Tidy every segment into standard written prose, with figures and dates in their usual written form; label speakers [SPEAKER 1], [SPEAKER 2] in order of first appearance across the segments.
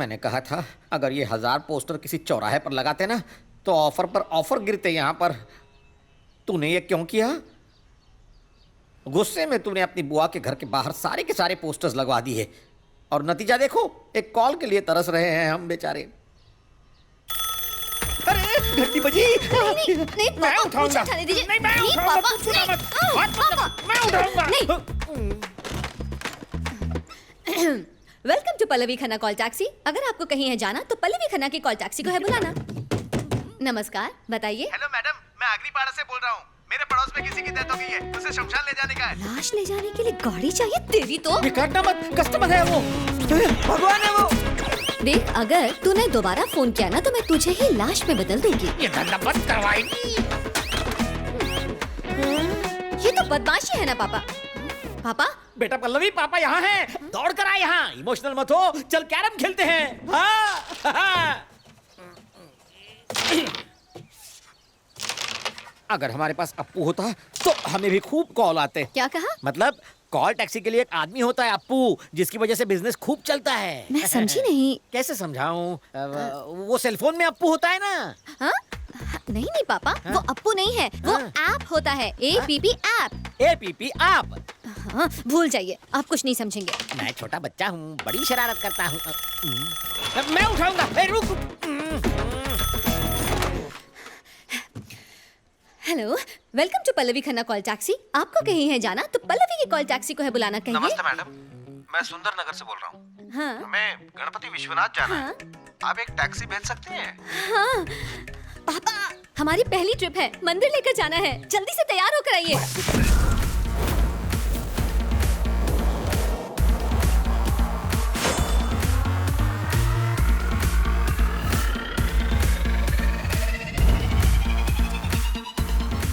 [SPEAKER 1] मैंने कहा था अगर ये 1000 पोस्टर किसी चौराहे पर लगाते ना तो ऑफर पर ऑफर गिरते यहाँ पर। तूने ये क्यों किया? गुस्से में तूने अपनी बुआ के घर के बाहर सारे के सारे पोस्टर्स लगवा दिए और नतीजा देखो, एक कॉल के लिए तरस रहे हैं हम बेचारे। अरे घंटी बजी।
[SPEAKER 2] नहीं,
[SPEAKER 1] मैं
[SPEAKER 2] पापा,
[SPEAKER 1] उठाऊंगा।
[SPEAKER 2] मुझे उठाने दीजिए।
[SPEAKER 1] नहीं, मैं
[SPEAKER 2] नहीं,
[SPEAKER 1] उठाऊंगा,
[SPEAKER 2] पापा,
[SPEAKER 1] तू छूना
[SPEAKER 2] नहीं,
[SPEAKER 1] मत।
[SPEAKER 2] आओ,
[SPEAKER 1] हाथ मत
[SPEAKER 2] पापा।
[SPEAKER 1] लगा, मैं उठाऊंगा।
[SPEAKER 2] Welcome to Pallavi Khanna call taxi. अगर आपको कहीं है जाना तो पल्लवी खन्ना की कॉल टैक्सी को है बुलाना। नमस्कार, बताइए।
[SPEAKER 3] हेलो मैडम, मैं अग्निपाड़ा से बोल रहा हूँ। मेरे पड़ोस में किसी की डेथ हो गई है, उसे शमशान ले जाने का है।
[SPEAKER 2] लाश ले जाने के लिए गाड़ी चाहिए तेरी तो।
[SPEAKER 1] काटना मत, कस्टमर है वो। भगवान है वो।
[SPEAKER 2] देख, अगर तूने दोबारा फोन किया ना तो मैं तुझे ही लाश में बदल दूंगी।
[SPEAKER 1] ये धंधा बंद करवाएगी।
[SPEAKER 2] ये तो बदमाशी है ना पापा। पापा,
[SPEAKER 1] बेटा पल्लवी, पापा यहाँ हैं। दौड़ कर आ यहाँ। इमोशनल मत हो, चल कैरम खेलते हैं। हाँ। अगर हमारे पास अप्पू होता तो हमें भी खूब कॉल आते।
[SPEAKER 2] क्या कहा?
[SPEAKER 1] मतलब कॉल टैक्सी के लिए एक आदमी होता है अप्पू, जिसकी वजह से बिजनेस खूब चलता है।
[SPEAKER 2] मैं समझी नहीं।
[SPEAKER 1] कैसे समझाऊं? वो सेलफोन में अप्पू होता है ना।
[SPEAKER 2] हाँ? नहीं नहीं पापा, वो अप्पू नहीं है, वो ऐप होता है। APP app.
[SPEAKER 1] APP app.
[SPEAKER 2] हाँ, भूल जाइए, आप कुछ नहीं समझेंगे।
[SPEAKER 1] मैं छोटा बच्चा हूँ, बड़ी शरारत करता हूँ। मैं उठाऊंगा। रुक।
[SPEAKER 2] Hello, welcome to Pallavi Khanna call taxi. आपको कहीं है जाना तो पल्लवी की कॉल टैक्सी को है बुलाना। कहिए।
[SPEAKER 3] नमस्ते मैडम, मैं सुंदर नगर से बोल रहा हूँ।
[SPEAKER 2] हाँ
[SPEAKER 3] हमें गणपति विश्वनाथ जाना
[SPEAKER 2] हाँ
[SPEAKER 3] है। आप एक टैक्सी भेज सकती हैं?
[SPEAKER 2] हाँ पापा, हमारी पहली ट्रिप है, मंदिर लेकर जाना है। जल्दी से तैयार होकर आइए।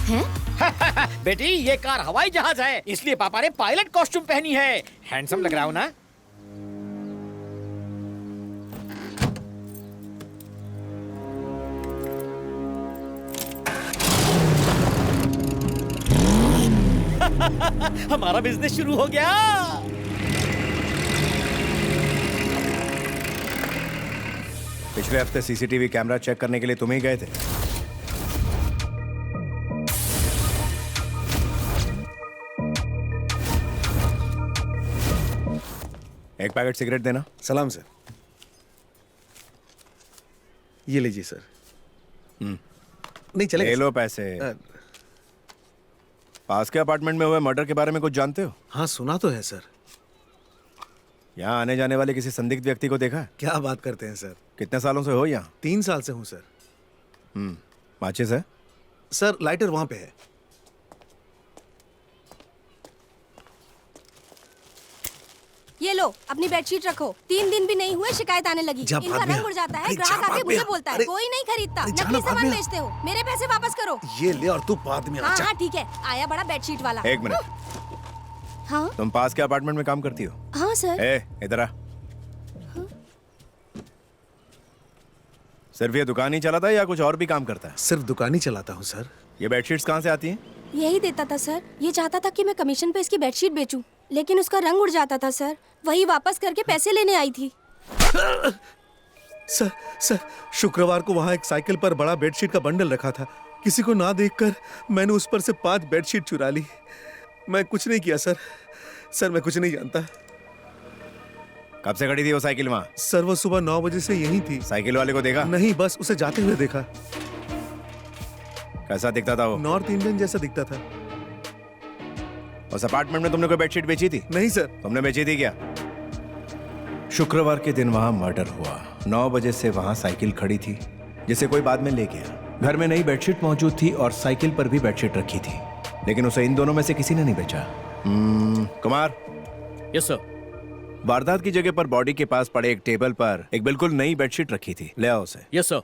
[SPEAKER 2] हैं?
[SPEAKER 1] बेटी, ये कार हवाई जहाज है, इसलिए पापा ने पायलट कॉस्ट्यूम पहनी है। हैंडसम लग रहा हूँ ना? हमारा बिजनेस शुरू हो गया।
[SPEAKER 4] पिछले हफ्ते सीसीटीवी कैमरा चेक करने के लिए तुम ही गए थे। एक पैकेट सिगरेट देना।
[SPEAKER 5] सलाम सर। ये लीजिए सर। नहीं चलेगा
[SPEAKER 4] ले
[SPEAKER 5] सर।
[SPEAKER 4] लो पैसे। पास के अपार्टमेंट में हुए मर्डर के बारे में कुछ जानते हो?
[SPEAKER 5] हाँ सुना तो है सर।
[SPEAKER 4] यहाँ आने जाने वाले किसी संदिग्ध व्यक्ति को देखा है?
[SPEAKER 5] क्या बात करते हैं सर।
[SPEAKER 4] कितने सालों से हो यहाँ?
[SPEAKER 5] 3 साल से हूँ सर।
[SPEAKER 4] माचिस है?
[SPEAKER 5] सर लाइटर वहाँ पे है।
[SPEAKER 6] ये लो, अपनी बेडशीट रखो। 3 दिन भी नहीं हुए शिकायत आने लगी।
[SPEAKER 5] जा
[SPEAKER 6] इनका
[SPEAKER 5] बाद में
[SPEAKER 6] रंग
[SPEAKER 5] आ।
[SPEAKER 6] उड़ जाता है,
[SPEAKER 5] अरे
[SPEAKER 6] ग्राहक
[SPEAKER 5] जा
[SPEAKER 6] आके
[SPEAKER 5] बाद में
[SPEAKER 6] मुझे
[SPEAKER 5] आ।
[SPEAKER 6] बोलता है
[SPEAKER 5] अरे,
[SPEAKER 6] कोई नहीं खरीदता।
[SPEAKER 5] अरे जाना
[SPEAKER 6] नकली
[SPEAKER 5] बाद
[SPEAKER 6] सामान
[SPEAKER 5] में आ।
[SPEAKER 6] बेचते हो, मेरे पैसे वापस करो।
[SPEAKER 5] ये ले और तू बाद में आ
[SPEAKER 6] हाँ
[SPEAKER 5] जा।
[SPEAKER 6] हाँ ठीक है, आया बड़ा बेडशीट वाला।
[SPEAKER 4] एक मिनट,
[SPEAKER 6] हाँ
[SPEAKER 4] तुम पास के अपार्टमेंट में काम करती हो?
[SPEAKER 6] हाँ सर।
[SPEAKER 4] ए, इधर आ। सिर्फ ये दुकान ही चलाता है या कुछ और भी काम करता है?
[SPEAKER 5] सिर्फ दुकान ही चलाता हूँ सर।
[SPEAKER 4] ये बेडशीट्स कहाँ से आती हैं?
[SPEAKER 6] यही देता था सर। ये चाहता था कि मैं कमीशन पे इसकी बेडशीट बेचूं, लेकिन उसका रंग उड़ जाता था सर। वही वापस करके पैसे लेने आई थी।
[SPEAKER 5] सर सर, शुक्रवार को वहाँ एक साइकिल पर बड़ा बेडशीट का बंडल रखा था। किसी को ना देखकर मैंने उस पर से 5 बेडशीट चुरा ली। मैं कुछ नहीं किया सर। सर मैं कुछ नहीं जानता।
[SPEAKER 4] कब से खड़ी थी वो साइकिल वहाँ?
[SPEAKER 5] सर वो सुबह 9 बजे से यहीं थी।
[SPEAKER 4] साइकिल वाले को देखा?
[SPEAKER 5] नहीं, बस उसे जाते हुए देखा।
[SPEAKER 4] कैसा दिखता था वो?
[SPEAKER 5] नॉर्थ इंडियन जैसा दिखता था।
[SPEAKER 4] उस अपार्टमेंट में तुमने कोई बेडशीट बेची थी?
[SPEAKER 5] नहीं सर।
[SPEAKER 4] तुमने बेची थी क्या? शुक्रवार के दिन वहां मर्डर हुआ। 9 बजे से वहां साइकिल खड़ी थी जिसे कोई बाद में ले गया। घर में नई बेडशीट मौजूद थी और साइकिल पर भी बेडशीट रखी थी, लेकिन उसे इन दोनों में से किसी ने नहीं बेचा। कुमार।
[SPEAKER 1] Yes sir.
[SPEAKER 4] वारदात की जगह पर बॉडी के पास पड़े एक टेबल पर एक बिल्कुल नई बेडशीट रखी थी। ले आओ उसे।
[SPEAKER 1] Yes sir.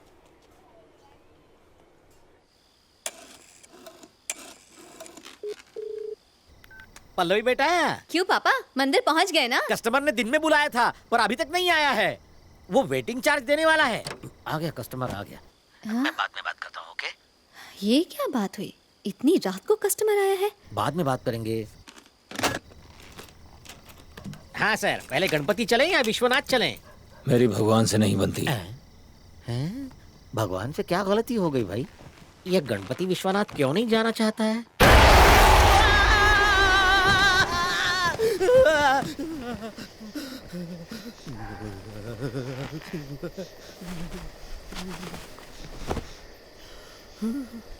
[SPEAKER 1] पल्लवी बेटा,
[SPEAKER 2] क्यों पापा, मंदिर पहुँच गए ना?
[SPEAKER 1] कस्टमर ने दिन में बुलाया था पर अभी तक नहीं आया है। वो वेटिंग चार्ज देने वाला है। आ गया, कस्टमर आ गया। मैं बाद में बात करता हूँ। ओके?
[SPEAKER 2] ये क्या बात हुई? इतनी रात को कस्टमर आया है?
[SPEAKER 1] बाद में बात करेंगे। हाँ सर, पहले गणपति चलें या विश्वनाथ चलें?
[SPEAKER 7] मेरी भगवान से नहीं बनती।
[SPEAKER 1] हैं? भगवान से क्या गलती हो गई भाई? ये गणपति विश्वनाथ क्यों नहीं जाना चाहता है?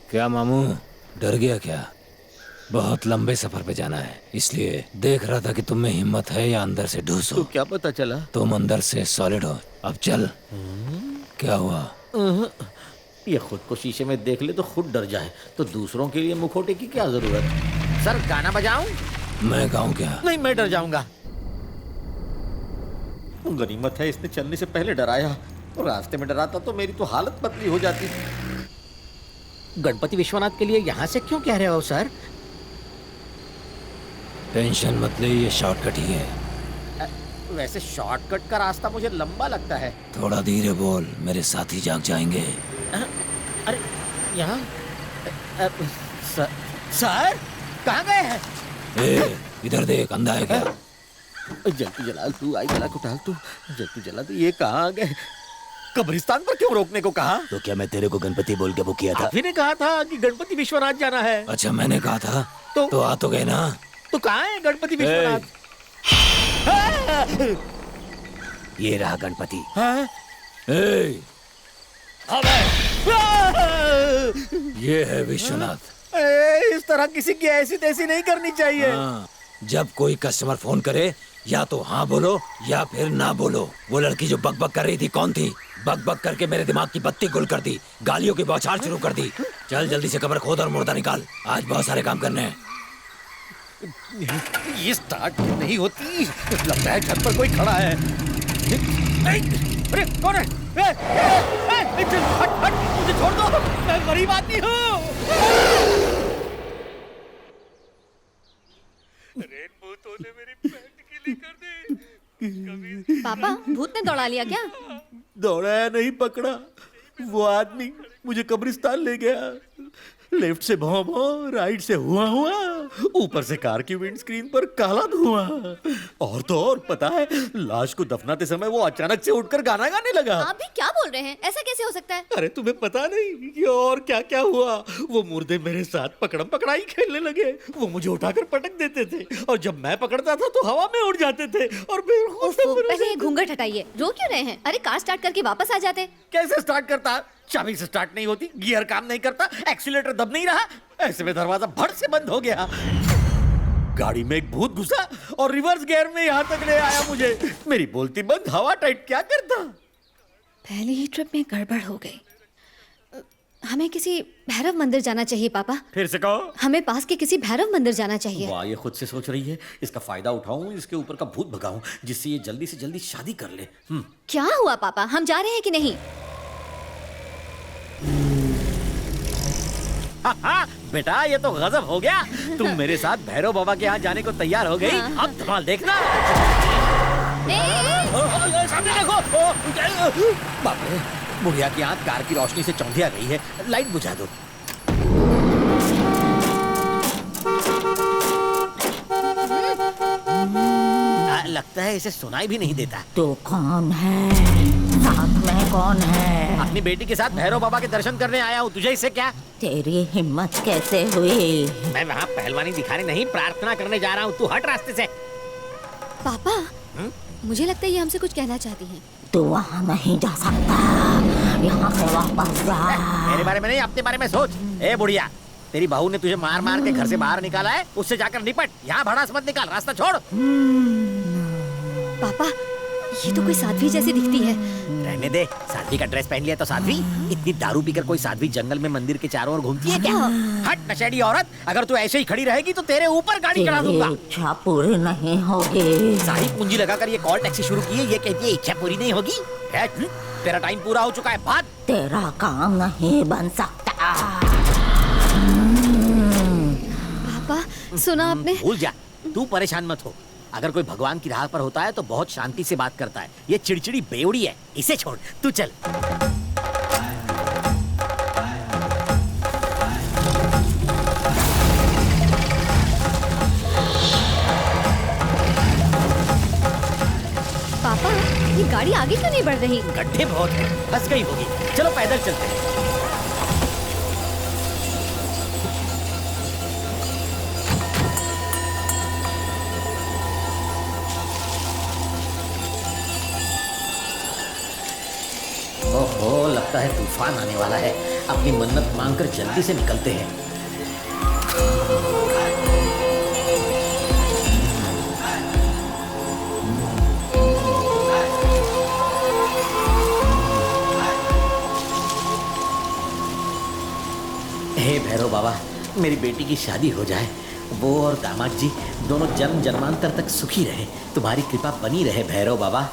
[SPEAKER 7] क्या मामू, डर गया क्या? बहुत लंबे सफर पे जाना है, इसलिए देख रहा था कि तुम में हिम्मत है या अंदर से ढूंस हो।
[SPEAKER 1] तो क्या पता चला?
[SPEAKER 7] तुम अंदर से सॉलिड हो। अब चल। क्या हुआ?
[SPEAKER 1] ये खुद को शीशे में देख ले तो खुद डर जाए, तो दूसरों के लिए मुखौटे की क्या जरूरत? सर गाना बजाऊं?
[SPEAKER 7] मैं गाऊं क्या?
[SPEAKER 1] नहीं, मैं डर जाऊंगा। गनीमत है इसने चलने से पहले डराया, और रास्ते में डराता तो मेरी तो हालत पतली हो जाती। गणपति विश्वनाथ के लिए यहाँ से क्यों कह रहे हो सर?
[SPEAKER 7] टेंशन मत ले, ये शॉर्टकट ही है।
[SPEAKER 1] वैसे शॉर्टकट का रास्ता मुझे लंबा लगता है।
[SPEAKER 7] थोड़ा धीरे बोल, मेरे साथी जाग जाएंगे।
[SPEAKER 1] अरे यहाँ सर कहाँ गए हैं?
[SPEAKER 7] ए, इधर देख, अंधा है क्या?
[SPEAKER 1] जल्दी जला तू, आई जला को टाल तू, जल्दी जला तू। ये कहाँ गए? कब्रिस्तान पर क्यों रोकने को कहा?
[SPEAKER 7] तो क्या मैं तेरे को गणपति बोल के वो किया था?
[SPEAKER 1] आपने कहा था कि गणपति विश्वनाथ जाना है।
[SPEAKER 7] अच्छा, मैंने कहा था
[SPEAKER 1] तो
[SPEAKER 7] आ तो गए ना।
[SPEAKER 1] तो कहाँ है गणपति विश्वनाथ?
[SPEAKER 7] ये रहा गणपति।
[SPEAKER 1] हाँ?
[SPEAKER 7] ए, ये है विश्वनाथ।
[SPEAKER 1] इस तरह किसी की ऐसी तैसी नहीं करनी चाहिए।
[SPEAKER 7] हाँ, जब कोई कस्टमर फोन करे या तो हाँ बोलो या फिर ना बोलो। वो लड़की जो बकबक कर रही थी कौन थी? बकबक करके मेरे दिमाग की बत्ती गुल कर दी, गालियों की बौछार शुरू कर दी। चल जल्दी से कब्र खोद और मुर्दा निकाल, आज बहुत सारे काम करने हैं।
[SPEAKER 1] ये स्टार्ट नहीं होती, लगता है छत पर कोई खड़ा है। अरे कौन है? हट हट, मुझे छोड़ दो, मैं गरीब आदमी हूँ।
[SPEAKER 5] रेनबो तोने मेरी पैंट गीली कर दी।
[SPEAKER 2] पापा, भूत ने दौड़ा लिया क्या?
[SPEAKER 1] दौड़ाया नहीं, पकड़ा। वो आदमी मुझे कब्रिस्तान ले गया। लेफ्ट से भौं भौं, राइट से हुआ हुआ, ऊपर से कार की विंडस्क्रीन पर काला धुआं। और तो और पता है, लाश को दफनाते समय वो अचानक से उठकर गाना गाने लगा।
[SPEAKER 2] आप भी क्या बोल रहे हैं? ऐसा कैसे हो सकता है?
[SPEAKER 1] अरे तुम्हें पता नहीं कि और क्या क्या हुआ? वो मुर्दे मेरे साथ पकड़म पकड़ाई खेलने लगे। वो मुझे उठाकर पटक देते थे, और जब मैं पकड़ता था तो हवा में उड़ जाते थे। और फिर
[SPEAKER 2] पहले ये घूंघट हटाइए, रो क्यों रहे हैं? अरे कार स्टार्ट करके वापस आ जाते।
[SPEAKER 1] कैसे स्टार्ट करता? चाबी से स्टार्ट नहीं होती, गियर काम नहीं करता, एक्सीलेटर दब नहीं रहा। ऐसे में दरवाजा भड़ से बंद हो गया। गाड़ी में एक भूत घुसा और रिवर्स गियर में यहाँ तक ले आया मुझे। मेरी बोलती बंद, हवा टाइट, क्या करता?
[SPEAKER 2] पहली ही ट्रिप में गड़बड़ हो गई। हमें किसी भैरव मंदिर जाना चाहिए पापा।
[SPEAKER 1] फिर से कहो।
[SPEAKER 2] हमें पास के किसी भैरव मंदिर जाना चाहिए।
[SPEAKER 1] वाह, ये खुद से सोच रही है। इसका फायदा उठाऊं, इसके ऊपर का भूत भगाऊं, जिससे ये जल्दी से जल्दी शादी कर ले।
[SPEAKER 2] क्या हुआ पापा, हम जा रहे हैं कि नहीं?
[SPEAKER 1] बेटा, ये तो गजब हो गया। तुम मेरे साथ भैरव बाबा के यहाँ जाने को तैयार हो गई। अब धमाल देखना। सामने देखो। बाप रे, बुढ़िया की आंख कार की रोशनी से चौंधिया गई है। लाइट बुझा दो। लगता है इसे सुनाई भी नहीं देता।
[SPEAKER 8] तू कौन है? साथ में कौन है?
[SPEAKER 1] अपनी बेटी के साथ भैरव बाबा के दर्शन करने आया हूँ। तुझे इससे क्या?
[SPEAKER 8] तेरी हिम्मत कैसे हुई?
[SPEAKER 1] मैं वहाँ पहलवानी दिखाने नहीं, प्रार्थना करने जा रहा हूँ। तू हट रास्ते से।
[SPEAKER 2] पापा, मुझे लगता है ये हमसे कुछ कहना चाहती हैं।
[SPEAKER 8] तू वहाँ नहीं जा सकता, यहाँ से वापस जा।
[SPEAKER 1] मेरे बारे में नहीं, अपने बारे में सोच। ए बुढ़िया, तेरी बहू ने तुझे मार मार के घर से बाहर निकाला है, उससे जाकर निपट। यहाँ भड़ास मत निकाल, रास्ता छोड़।
[SPEAKER 2] पापा, ये तो कोई साध्वी जैसी दिखती है।
[SPEAKER 1] रहने दे, साध्वी का ड्रेस पहन लिया तो साध्वी? इतनी दारू पीकर कोई साध्वी जंगल में मंदिर के चारों ओर घूमती है क्या? हट नशेड़ी औरत, अगर तू ऐसे ही खड़ी रहेगी तो तेरे ऊपर गाड़ी चढ़ा दूंगा।
[SPEAKER 8] इच्छा पूरी नहीं होगी।
[SPEAKER 1] सारी पूंजी लगाकर ये कॉल टैक्सी शुरू की है, ये कहती है इच्छा पूरी नहीं होगी। तेरा टाइम पूरा हो चुका है, भाग।
[SPEAKER 8] तेरा काम नहीं बन सकता।
[SPEAKER 2] पापा, सुना आपने?
[SPEAKER 1] भूल जा, तू परेशान मत हो। अगर कोई भगवान की राह पर होता है तो बहुत शांति से बात करता है। ये चिड़चिड़ी बेवड़ी है, इसे छोड़, तू चल।
[SPEAKER 2] पापा, ये गाड़ी आगे क्यों नहीं बढ़ रही?
[SPEAKER 1] गड्ढे बहुत हैं, फंस गई होगी। चलो पैदल चलते हैं। ओहो, लगता है तूफान आने वाला है। अपनी मन्नत मांगकर जल्दी से निकलते हैं। हे भैरव बाबा, मेरी बेटी की शादी हो जाए, वो और दामाद जी दोनों जन्म जन्मांतर तक सुखी रहे। तुम्हारी कृपा बनी रहे भैरव बाबा।